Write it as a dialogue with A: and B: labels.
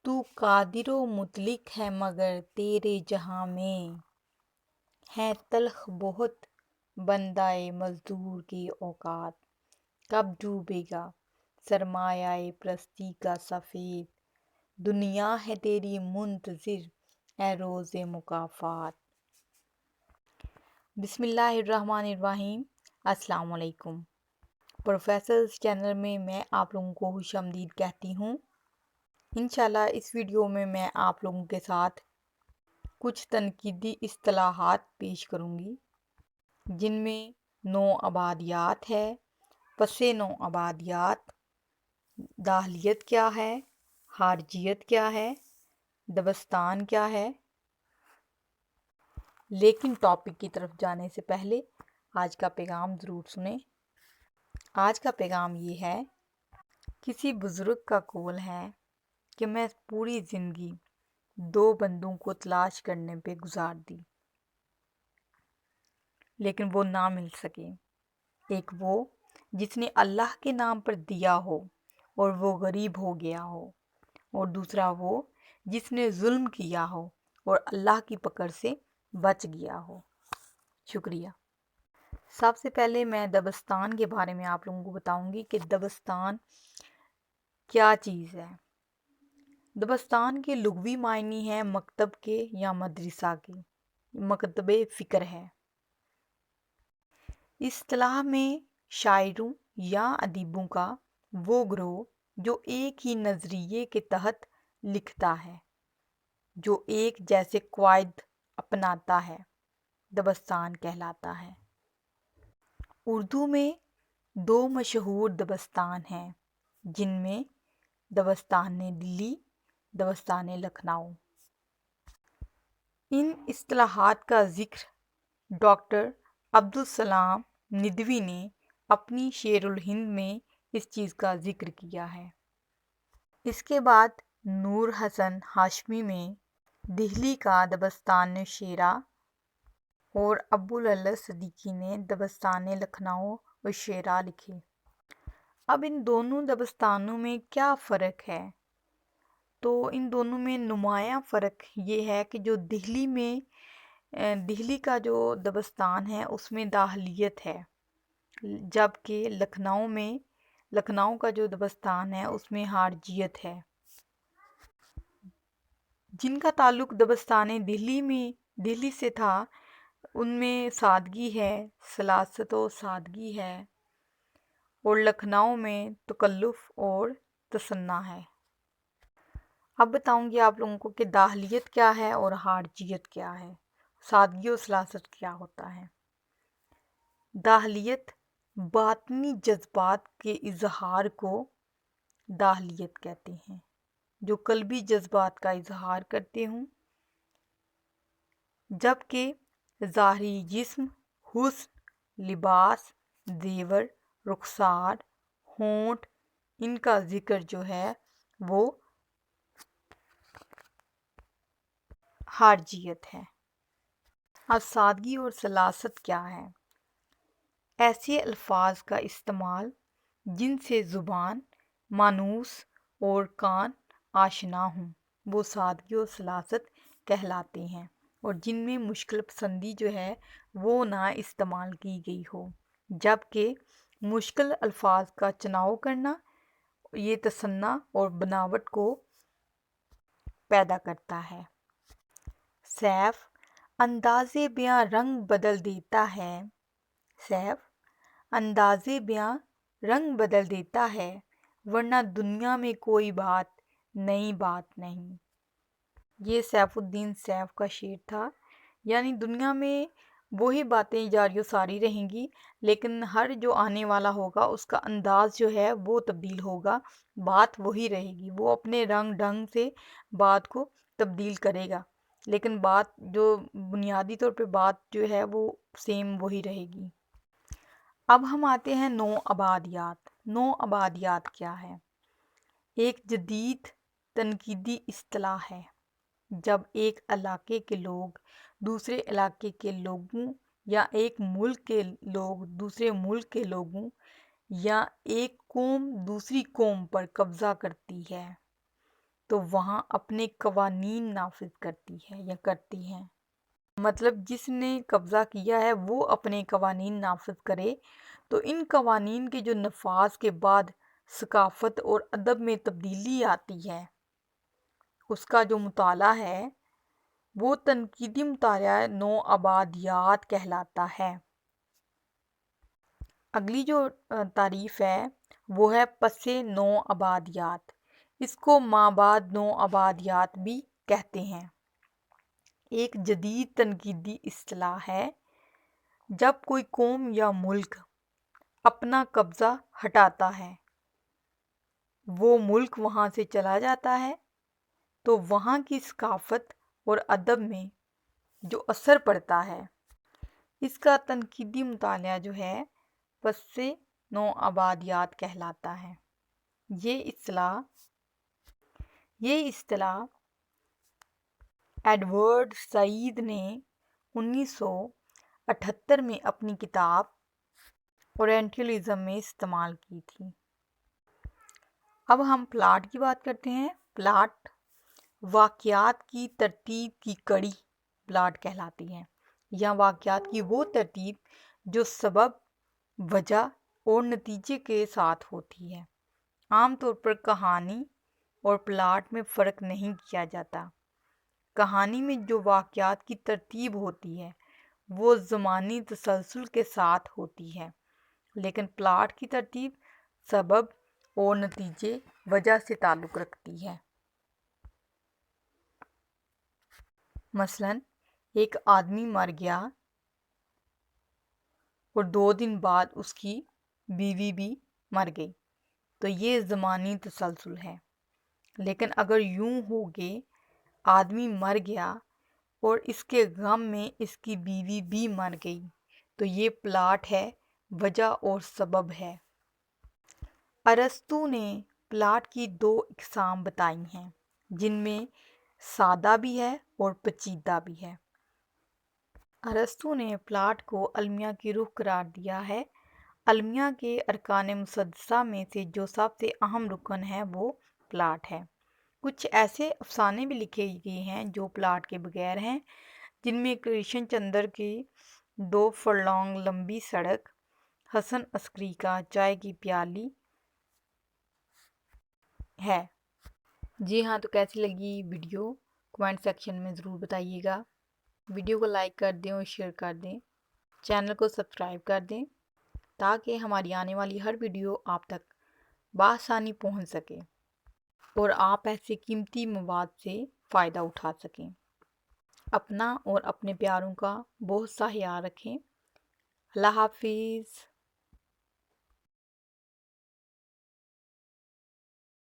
A: تو قادر و مطلق ہے مگر تیرے جہاں میں ہے تلخ بہت بندۂ مزدور کی اوقات۔ کب ڈوبے گا سرمایۂ پرستی کا سفید، دنیا ہے تیری منتظر اے روز مکافات۔ بسم اللہ الرحمن الرحیم۔ السلام علیکم۔ پروفیسرز چینل میں میں آپ لوگوں کو خوش آمدید کہتی ہوں۔ انشاءاللہ اس ویڈیو میں آپ لوگوں کے ساتھ کچھ تنقیدی اصطلاحات پیش کروں گی، جن میں نو آبادیات ہے، پس نو آبادیات، داخلیت کیا ہے، خارجیت کیا ہے، دبستان کیا ہے۔ لیکن ٹاپک کی طرف جانے سے پہلے آج کا پیغام ضرور سنیں۔ آج کا پیغام یہ ہے، کسی بزرگ کا قول ہے کہ میں پوری زندگی دو بندوں کو تلاش کرنے پہ گزار دی، لیکن وہ نہ مل سکے۔ ایک وہ جس نے اللہ کے نام پر دیا ہو اور وہ غریب ہو گیا ہو، اور دوسرا وہ جس نے ظلم کیا ہو اور اللہ کی پکڑ سے بچ گیا ہو۔ شکریہ۔ سب سے پہلے میں دبستان کے بارے میں آپ لوگوں کو بتاؤں گی کہ دبستان کیا چیز ہے۔ دبستان کے لغوی معنی ہے مکتب کے یا مدرسہ کے، مکتب فکر ہے۔ اصطلاح میں شاعروں یا ادیبوں کا وہ گروہ جو ایک ہی نظریے کے تحت لکھتا ہے، جو ایک جیسے قواعد اپناتا ہے، دبستان کہلاتا ہے۔ اردو میں دو مشہور دبستان ہیں، جن میں دبستان دلی، دبستان لکھنؤ۔ ان اصطلاحات کا ذکر ڈاکٹر عبدالسلام ندوی نے اپنی شعر الہند میں اس چیز کا ذکر کیا ہے۔ اس کے بعد نور حسن ہاشمی میں دہلی کا دبستان شیرا اور ابوالعلا صدیقی نے دبستان لکھنؤ و شیرا لکھے۔ اب ان دونوں دبستانوں میں کیا فرق ہے؟ تو ان دونوں میں نمایاں فرق یہ ہے کہ جو دہلی کا جو دبستان ہے اس میں داخلیت ہے، جبکہ لکھنؤ کا جو دبستان ہے اس میں خارجیت ہے۔ جن کا تعلق دبستان دہلی سے تھا ان میں سادگی ہے، سلاست و سادگی ہے، اور لکھنؤ میں تکلف اور تصنع ہے۔ اب بتاؤں گی آپ لوگوں کو کہ داخلیت کیا ہے اور خارجیت کیا ہے، سادگی و سلاست کیا ہوتا ہے۔ داخلیت باطنی جذبات کے اظہار کو داخلیت کہتے ہیں، جو قلبی جذبات کا اظہار کرتے ہوں، جبکہ ظاہری جسم، حسن، لباس، زیور، رخسار، ہونٹ، ان کا ذکر جو ہے وہ خارجیت ہے۔ اب سادگی اور سلاست کیا ہے؟ ایسے الفاظ کا استعمال جن سے زبان مانوس اور کان آشنا ہوں، وہ سادگی اور سلاست کہلاتے ہیں، اور جن میں مشکل پسندی جو ہے وہ نہ استعمال کی گئی ہو، جبکہ مشکل الفاظ کا چناؤ کرنا یہ تصنع اور بناوٹ کو پیدا کرتا ہے۔ سیف انداز بیاں رنگ بدل دیتا ہے، سیف انداز بیاں رنگ بدل دیتا ہے، ورنہ دنیا میں کوئی نئی بات نہیں۔ یہ سیف الدین سیف کا شعر تھا، یعنی دنیا میں وہی باتیں جاری و ساری رہیں گی، لیکن ہر جو آنے والا ہوگا اس کا انداز جو ہے وہ تبدیل ہوگا، بات وہی رہے گی، وہ اپنے رنگ ڈھنگ سے بات کو تبدیل کرے گا، لیکن بات جو بنیادی طور پہ بات جو ہے وہ سیم وہی رہے گی۔ اب ہم آتے ہیں نو آبادیات۔ نو آبادیات کیا ہے؟ ایک جدید تنقیدی اصطلاح ہے جب ایک علاقے کے لوگ دوسرے علاقے کے لوگوں، یا ایک ملک کے لوگ دوسرے ملک کے لوگوں، یا ایک قوم دوسری قوم پر قبضہ کرتی ہے، تو وہاں اپنے قوانین نافذ کرتی ہے یا کرتی ہیں۔ مطلب جس نے قبضہ کیا ہے وہ اپنے قوانین نافذ کرے، تو ان قوانین کے جو نفاذ کے بعد ثقافت اور ادب میں تبدیلی آتی ہے، اس کا جو مطالعہ ہے وہ تنقیدی مطالعہ نوآبادیات کہلاتا ہے۔ اگلی جو تعریف ہے وہ ہے پس نوآبادیات۔ اس کو مابعد نوآبادیات بھی کہتے ہیں۔ ایک جدید تنقیدی اصطلاح ہے جب کوئی قوم یا ملک اپنا قبضہ ہٹاتا ہے، وہ ملک وہاں سے چلا جاتا ہے، تو وہاں کی ثقافت اور ادب میں جو اثر پڑتا ہے، اس کا تنقیدی مطالعہ جو ہے پس نوآبادیات کہلاتا ہے۔ یہ اصطلاح ایڈورڈ سعید نے 1978 میں اپنی کتاب اورینٹلزم میں استعمال کی تھی۔ اب ہم پلاٹ کی بات کرتے ہیں۔ پلاٹ واقعات کی ترتیب کی کڑی پلاٹ کہلاتی ہے، یا واقعات کی وہ ترتیب جو سبب، وجہ اور نتیجے کے ساتھ ہوتی ہے۔ عام طور پر کہانی اور پلاٹ میں فرق نہیں کیا جاتا۔ کہانی میں جو واقعات کی ترتیب ہوتی ہے وہ زمانی تسلسل کے ساتھ ہوتی ہے، لیکن پلاٹ کی ترتیب سبب اور نتیجے، وجہ سے تعلق رکھتی ہے۔ مثلاً ایک آدمی مر گیا اور 2 دن بعد اس کی بیوی بھی مر گئی، تو یہ زمانی تسلسل ہے۔ لیکن اگر یوں ہو کہ آدمی مر گیا اور اس کے غم میں اس کی بیوی بھی مر گئی، تو یہ پلاٹ ہے، وجہ اور سبب ہے۔ ارسطو نے پلاٹ کی 2 اقسام بتائی ہیں، جن میں سادہ بھی ہے اور پیچیدہ بھی ہے۔ ارسطو نے پلاٹ کو المیہ کی روح قرار دیا ہے۔ المیہ کے ارکان مسدسہ میں سے جو سب سے اہم رکن ہے وہ پلاٹ ہے۔ کچھ ایسے افسانے بھی لکھے گئے ہیں جو پلاٹ کے بغیر ہیں، جن میں کرشن چندر کی 2 فرلانگ لمبی سڑک، حسن عسکری کا چائے کی پیالی ہے۔ جی ہاں، تو کیسی لگی ویڈیو کمنٹ سیکشن میں ضرور بتائیے گا۔ ویڈیو کو لائک کر دیں اور شیئر کر دیں، چینل کو سبسکرائب کر دیں تاکہ ہماری آنے والی ہر ویڈیو آپ تک بآسانی پہنچ سکے اور آپ ایسے قیمتی مواد سے فائدہ اٹھا سکیں۔ اپنا اور اپنے پیاروں کا بہت سا خیال رکھیں۔ اللہ حافظ۔